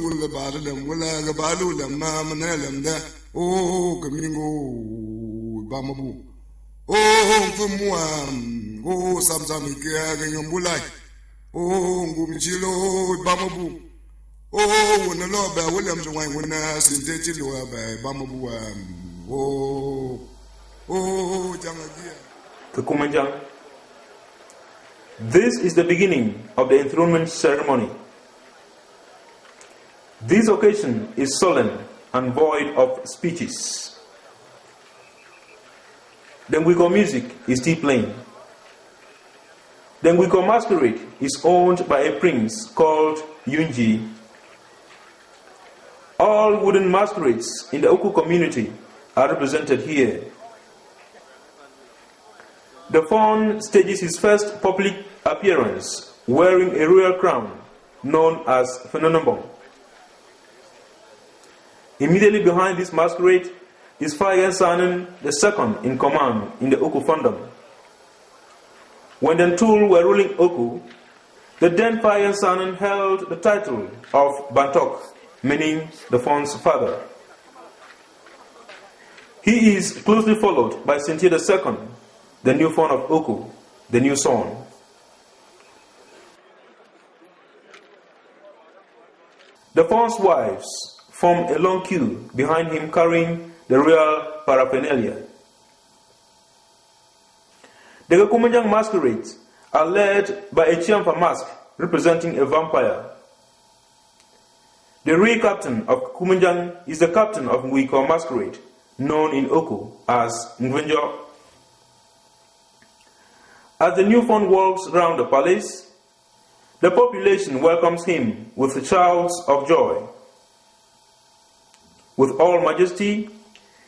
wala baadam wala gabalu lamma manalam da oh kamingo bamabu oh fumuam oh samsam ke ngambulai oh ngumchilo bamabu oh wona lo ba wala mjwa wona sinteti lo ba bamabu oh jangagia the Kumanjang. This is the beginning of the enthronement ceremony. This occasion is solemn and void of speeches. The Ngwiko music is still playing. The Ngwiko masquerade is owned by a prince called Yunji. All wooden masquerades in the Oku community are represented here. The faun stages his first public appearance wearing a royal crown known as Enthronement. Immediately behind this masquerade is Fayan Sanen, the second in command in the Oku fandom. When the Ntul were ruling Oku, the then Fayan Sanen held the title of Bantok, meaning the faun's father. He is closely followed by Sentieh II, the new faun of Oku, the new son. The faun's wives form a long queue behind him carrying the royal paraphernalia. The Kumanjang masquerades are led by a Chiampa mask representing a vampire. The real captain of Kumanjang is the captain of Ngwiko masquerade, known in Oku as Ngwenjo. As the new faun walks round the palace, the population welcomes him with shouts of joy. With all majesty,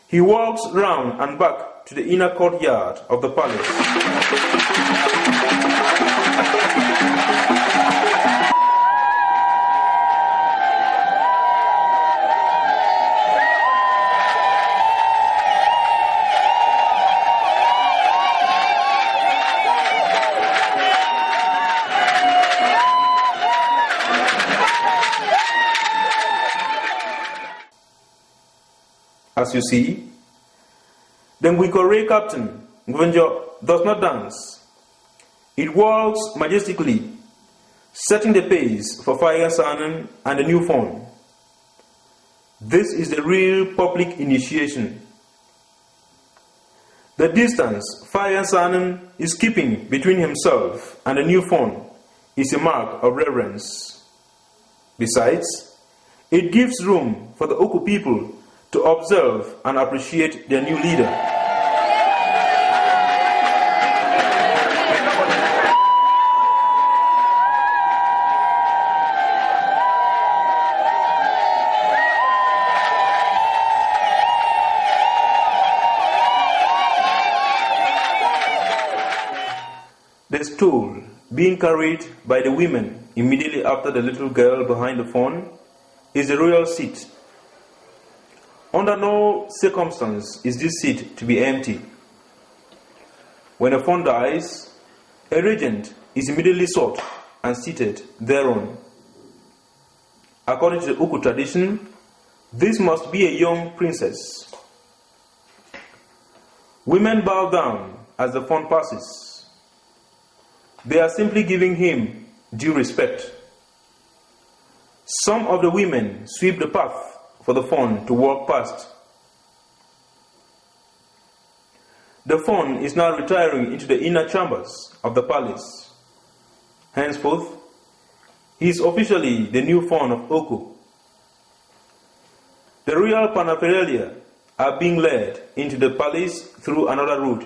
he walks round and back to the inner courtyard of the palace. As you see, the Ngwiko captain, Ngwenjo, does not dance. It walks majestically, setting the pace for Fayan Sanen and the new faun. This is the real public initiation. The distance Fayan Sanen is keeping between himself and the new faun is a mark of reverence. Besides, it gives room for the Oku people to observe and appreciate their new leader. The stool being carried by the women immediately after the little girl behind the faun is the royal seat. Under no circumstance is this seat to be empty. When a faun dies, a regent is immediately sought and seated thereon. According to the Oku tradition, this must be a young princess. Women bow down as the faun passes. They are simply giving him due respect. Some of the women sweep the path for the faun to walk past. The faun is now retiring into the inner chambers of the palace. Henceforth, he is officially the new faun of Oku. The royal paraphernalia are being led into the palace through another route.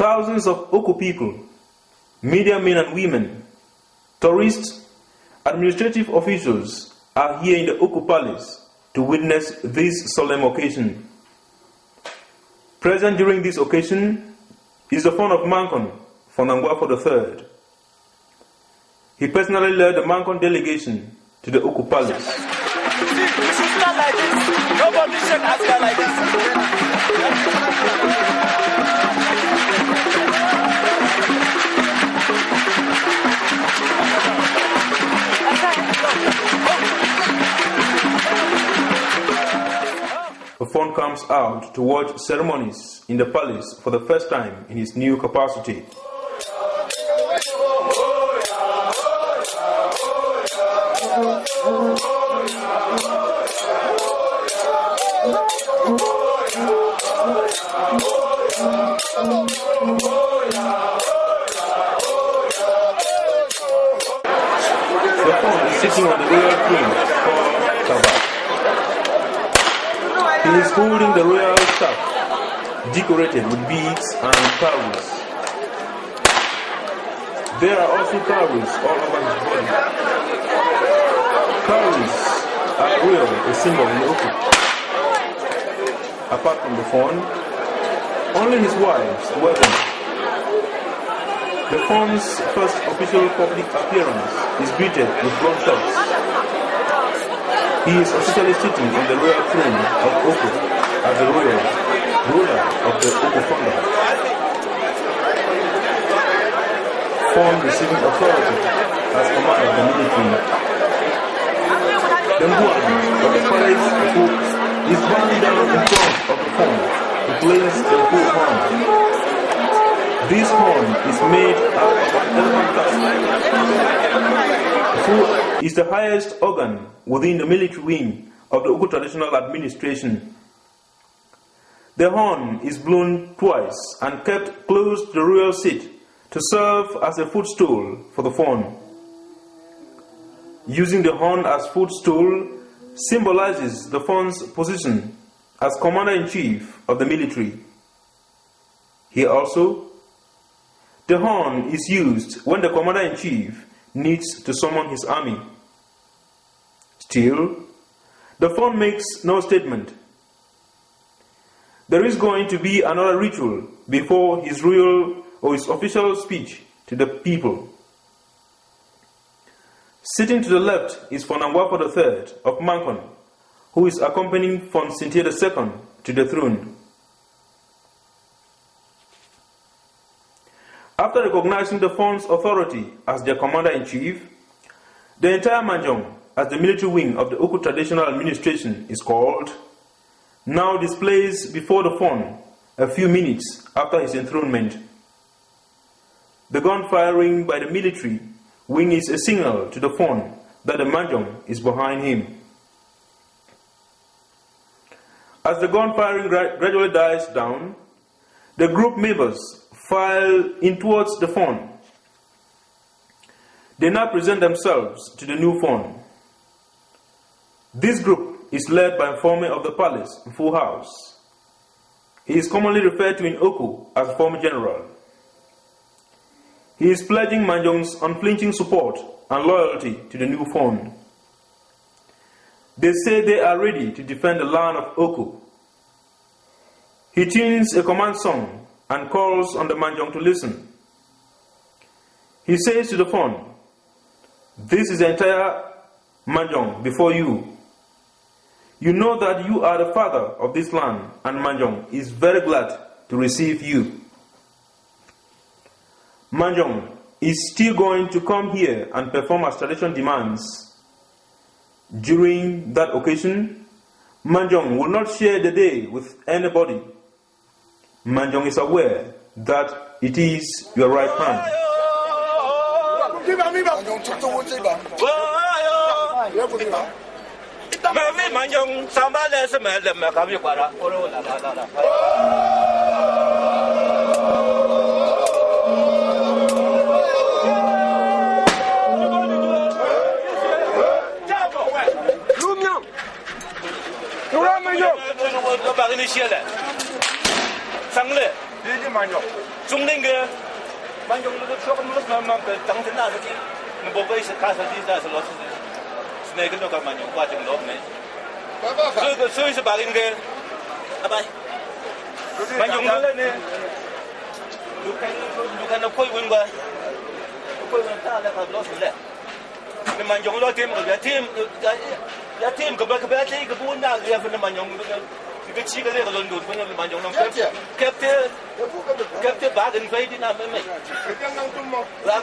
Thousands of Oku people, media men and women, tourists, administrative officials are here in the Oku Palace to witness this solemn occasion. Present during this occasion is the Fon of Mankon, Fonangwafo III. He personally led the Mankon delegation to the Oku Palace. This is not like this. Nobody should ask her like this. The Fon comes out to watch ceremonies in the palace for the first time in his new capacity. The Fon is sitting on the royal throne called Kaba. He is holding the royal staff, decorated with beads and cowries. There are also cowries all over his body. Cowries are royal, a symbol in Oku. Apart from the Fon, only his wives wear them. The Fon's first official public appearance is greeted with long shots. He is officially sitting on the royal throne of Oku as the royal ruler of the Oku Fonda. Fon receiving authority as commander of the military. The Nguan of the palace of Oku is bowing down in front of the Fon to place the full horn. This horn is made out of an elephant tusk. The full is the highest organ within the military wing of the Oku traditional administration. The horn is blown twice and kept close to the royal seat to serve as a footstool for the Fon. Using the horn as footstool symbolizes the Fon's position as commander-in-chief of the military. Here also, the horn is used when the commander-in-chief needs to summon his army. Still, the Fon makes no statement. There is going to be another ritual before his royal or his official speech to the people. Sitting to the left is Fonangwafo III of Mankon, who is accompanying Fon Sentieh II to the throne. After recognizing the Fon's authority as their commander-in-chief, the entire Manjong, as the military wing of the Oku traditional administration is called, now displays before the Fon a few minutes after his enthronement. The gun firing by the military wing is a signal to the Fon that the Manjong is behind him. As the gun firing gradually dies down, the group members file in towards the Fon. They now present themselves to the new Fon. This group is led by Informe of the palace, Full House. He is commonly referred to in Oku as former general. He is pledging Manjong's unflinching support and loyalty to the new Fon. They say they are ready to defend the land of Oku. He tunes a command song and calls on the Manjong to listen. He says to the Fon, "This is the entire Manjong before you. You know that you are the father of this land, and Manjong is very glad to receive you." Manjong is still going to come here and perform as tradition demands. During that occasion, Manjong will not share the day with anybody. Manjong is aware that it is your right hand. Manjong le ne. Du kan koi wen ba. Koi wen ta la ka lo le. Ne manjong lo tim ga tim ya tim ga ba ti ga bu na ya fa ne manjong cái chi cái này là luôn với nhau mà giống năm kẹp thế ba gần phải đi làm mấy là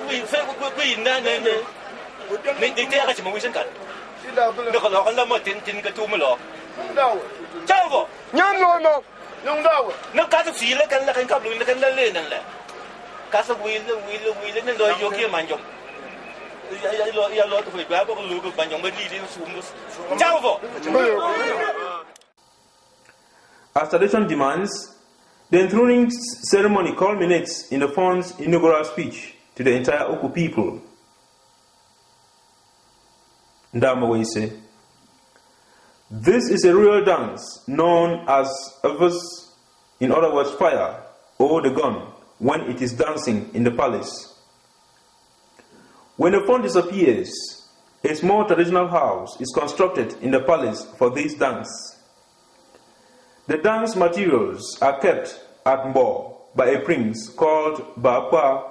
quy na này này đi theo cái gì mà quy sinh cảnh nó còn lo cái lâm mà tin cái tu mới lo cháu vô nhắm rồi mà nhung đâu nó cá sấu xí là cái cặp lùi là cái lên này nè cá sấu quy lên rồi vô kia mà giống ya lo tôi phải béo có lùi cái mà giống mới đi xuống cháu vô. As tradition demands, the enthroning ceremony culminates in the Fawn's inaugural speech to the entire Oku people. Ndamawese. This is a royal dance known as Elvis, in other words fire, or the gun, when it is dancing in the palace. When the Fawn disappears, a small traditional house is constructed in the palace for this dance. The dance materials are kept at Mbo by a prince called Bapa.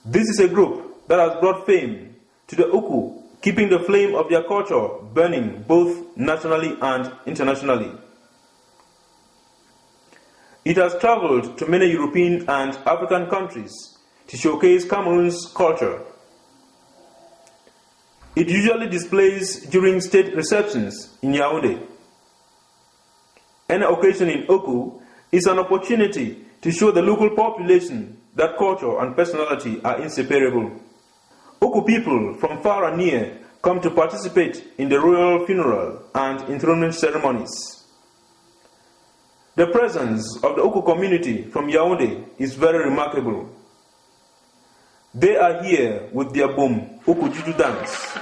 This is a group that has brought fame to the Oku, keeping the flame of their culture burning both nationally and internationally. It has traveled to many European and African countries to showcase Cameroon's culture. It usually displays during state receptions in Yaoundé. Any occasion in Oku is an opportunity to show the local population that culture and personality are inseparable. Oku people from far and near come to participate in the royal funeral and enthronement ceremonies. The presence of the Oku community from Yaoundé is very remarkable. They are here with their boom, Oku Juju dance.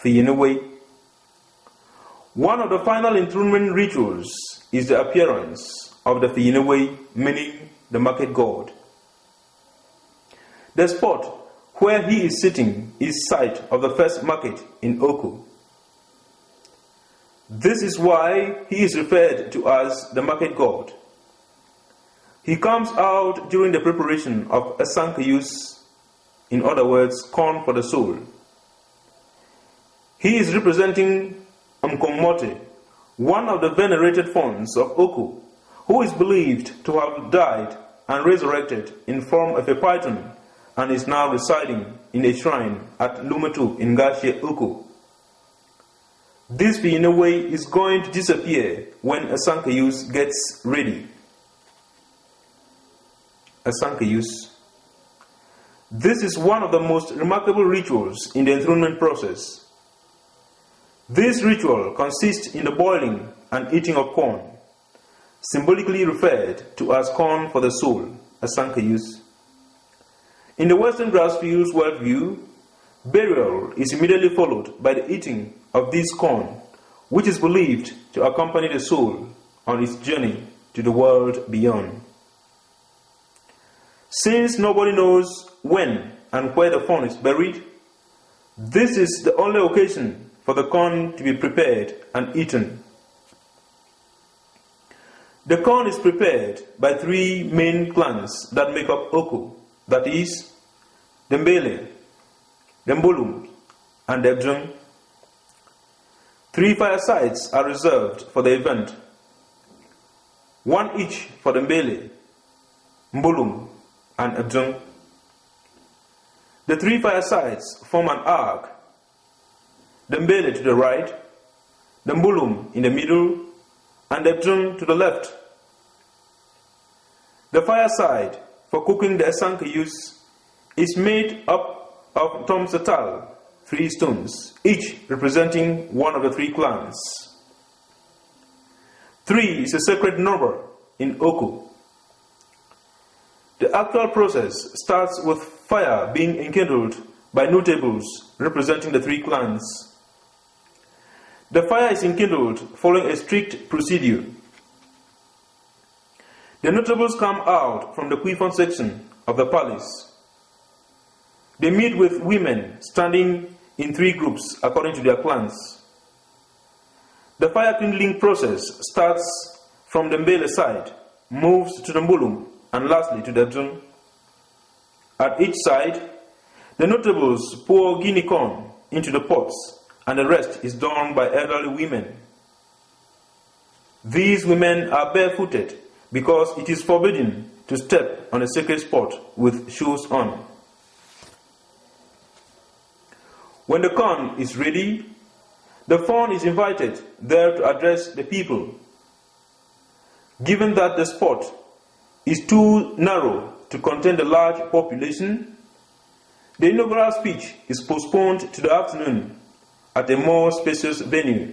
Fiyinaway. One of the final enthronement rituals is the appearance of the Fiyinaway, meaning the market god. The spot where he is sitting is site of the first market in Oku. This is why he is referred to as the market god. He comes out during the preparation of a Sankeyus, in other words, corn for the soul. He is representing Mkomote, one of the venerated forms of Oku, who is believed to have died and resurrected in form of a python and is now residing in a shrine at Lumatu in Gashe Oku. This Fiyinaway is going to disappear when a Sankeyus gets ready. A Sankeyus. This is one of the most remarkable rituals in the enthronement process. This ritual consists in the boiling and eating of corn, symbolically referred to as corn for the soul, a Sankeyus. In the Western Grassfields worldview, burial is immediately followed by the eating of this corn, which is believed to accompany the soul on its journey to the world beyond. Since nobody knows when and where the fawn is buried, this is the only occasion for the corn to be prepared and eaten. The corn is prepared by three main clans that make up Oku, that is, the Mbele, the Mbulum, and the Ebjung. 3 firesides are reserved for the event, one each for the Mbele, Mbulum, and Ebjung. The 3 firesides form an arc, the Mbele to the right, the Mbulum in the middle, and the Ebjung to the left. The fireside for cooking the Sankeyus is made up of Tomsatal, 3 stones, each representing one of the 3 clans. 3 is a sacred number in Oku. The actual process starts with fire being enkindled by notables representing the 3 clans. The fire is enkindled following a strict procedure. The notables come out from the Kwifon section of the palace. They meet with women standing in 3 groups according to their clans. The fire kindling process starts from the Mbele side, moves to the Mbulum, and lastly to the Ebjung. At each side, the notables pour guinea corn into the pots, and the rest is done by elderly women. These women are barefooted because it is forbidden to step on a sacred spot with shoes on. When the corn is ready, the fawn is invited there to address the people. Given that the spot is too narrow to contain the large population, the inaugural speech is postponed to the afternoon at a more spacious venue,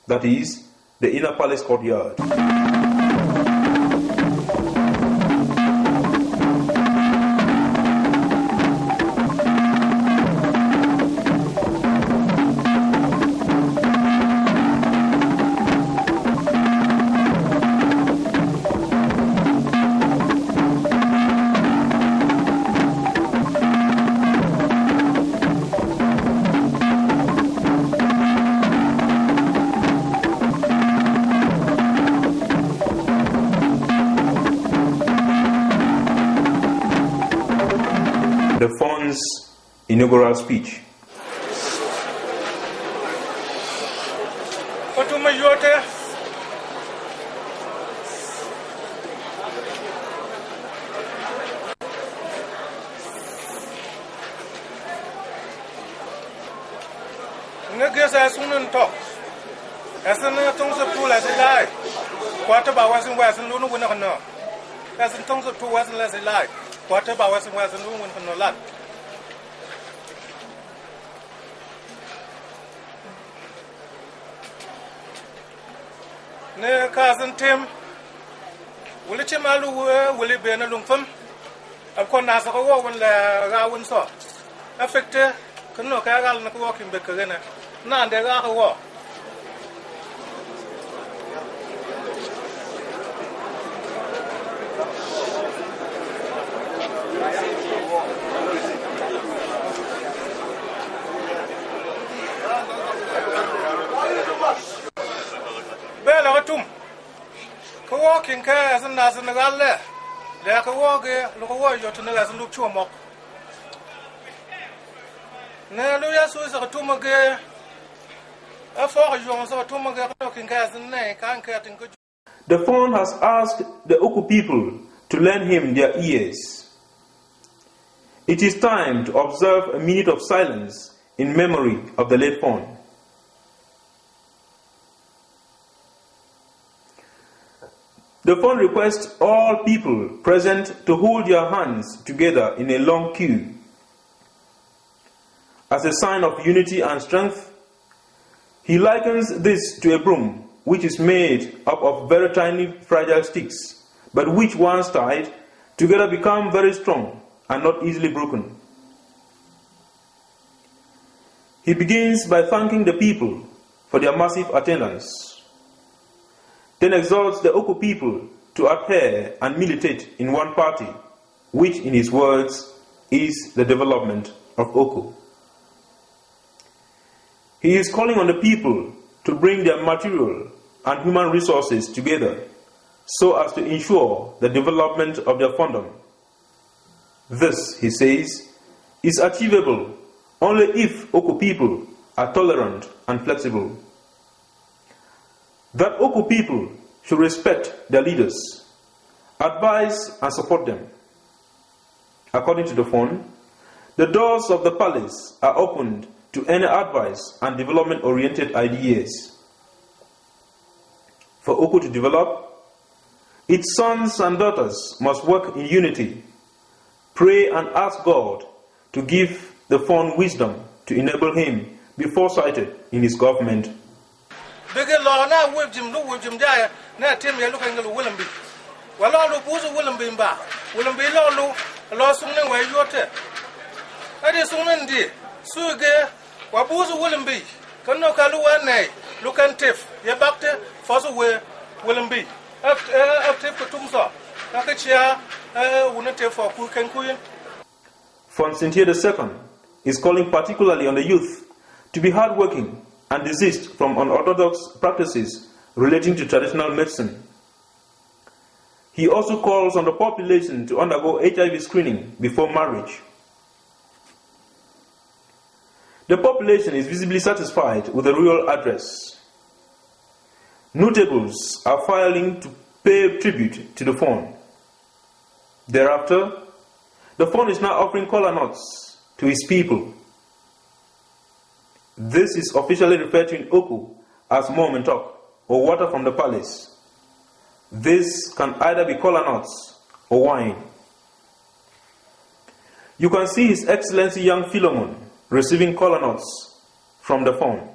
that is, the inner palace courtyard. The fawn's inaugural speech. Ne cousin Tim, will it malu will it be an alumfum? Of course, Nasako when la Rawin saw. Affected, can look at all walking Beccarena. Nandega war. Bella tum. Ko walking ka san na san galle. Le ka woge lo ko wo yo to na san lu chu mo. Ne lu ya su sa tum ge. The fawn has asked the Oku people to lend him their ears. It is time to observe a minute of silence in memory of the late fawn. The fawn requests all people present to hold their hands together in a long queue. As a sign of unity and strength, he likens this to a broom, which is made up of very tiny fragile sticks, but which once tied together become very strong and not easily broken. He begins by thanking the people for their massive attendance, then exhorts the Oku people to adhere and militate in one party, which in his words is the development of Oku. He is calling on the people to bring their material and human resources together so as to ensure the development of their fandom. This, he says, is achievable only if Oku people are tolerant and flexible. That Oku people should respect their leaders, advise and support them. According to the fund, the doors of the palace are opened to any advice and development-oriented ideas. For Oku to develop, its sons and daughters must work in unity, pray and ask God to give the fund wisdom to enable him be foresighted in his government. Wabuzu Willemby, Kano Kaluane, Lukantif, Yabakte, Fosaway, Willemby, after Kutumsa, Nakachia, Wunate for Kukankuyan. Sentieh II is calling particularly on the youth to be hardworking and desist from unorthodox practices relating to traditional medicine. He also calls on the population to undergo HIV screening before marriage. The population is visibly satisfied with the royal address. Notables are filing to pay tribute to the fund. Thereafter, the fund is now offering kola nuts to his people. This is officially referred to in Oku as momentok, or water from the palace. This can either be kola nuts or wine. You can see His Excellency Young Philemon receiving kola nuts from the fund.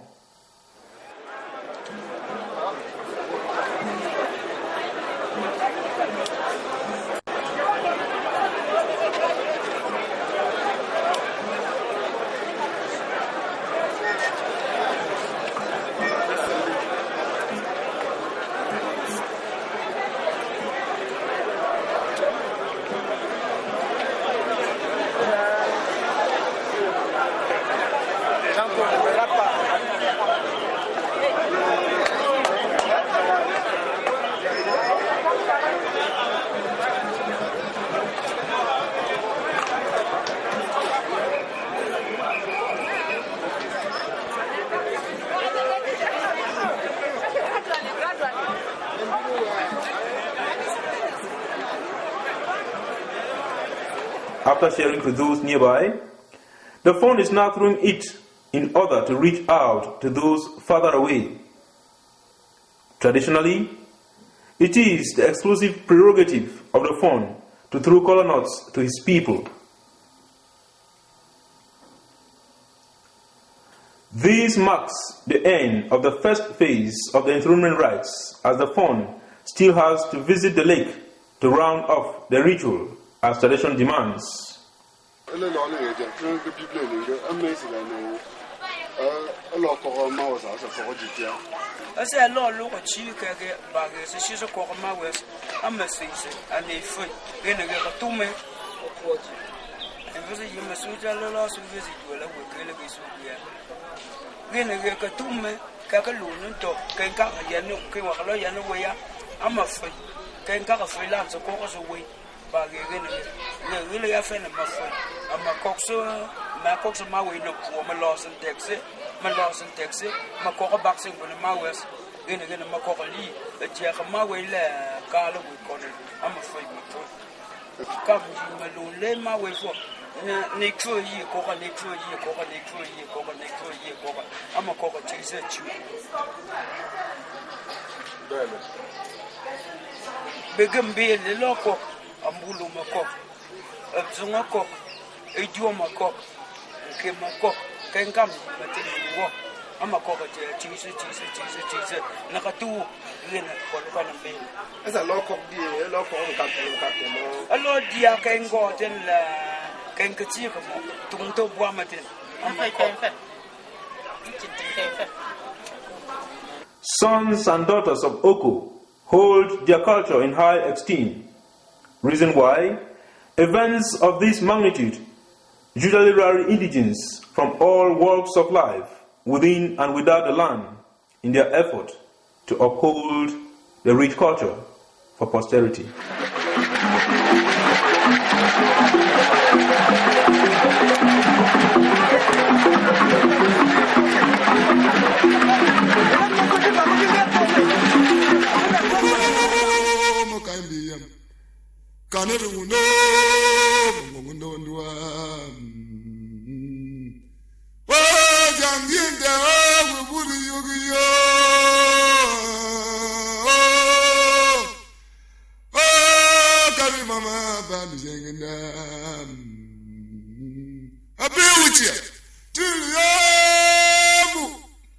After sharing to those nearby, the fund is now throwing it in order to reach out to those further away. Traditionally, it is the exclusive prerogative of the fund to throw kola nuts to his people. This marks the end of the first phase of the enthronement rites, as the fund still has to visit the lake to round off the ritual as tradition demands. 老高嘛，我啥是高几天？而且老如果去个把个是其实高个嘛，我是俺们谁你分给那个都没过去。不是因为暑假老师就是有了我给了个暑假，给那个都没，个路能到，跟个人弄，跟我老人弄位呀，俺们分，跟个分烂子高个是位，把个那个也分了嘛分，俺们高是马位弄，我们老生taxi，嘛高个百姓我们马位是，给那个嘛高个里，这个马位嘞，搞了位高的，俺们分嘛分，搞不行嘛路嘞马位说。你可以，各个你可以，俺们各个真是穷。对了。别跟别人老国，俺不路嘛国，中国国，中嘛国，给嘛国，跟干嘛这里我，俺们各个这真是，那个都人过了干那边。那是老国的，老国干嘛？老弟啊，跟我真了。跟个几个么，东都不嘛的，俺们看。Sons and daughters of Oko hold their culture in high esteem. Reason why? Events of this magnitude usually rally indigents from all walks of life, within and without the land, in their effort to uphold the rich culture for posterity. I'll be with you.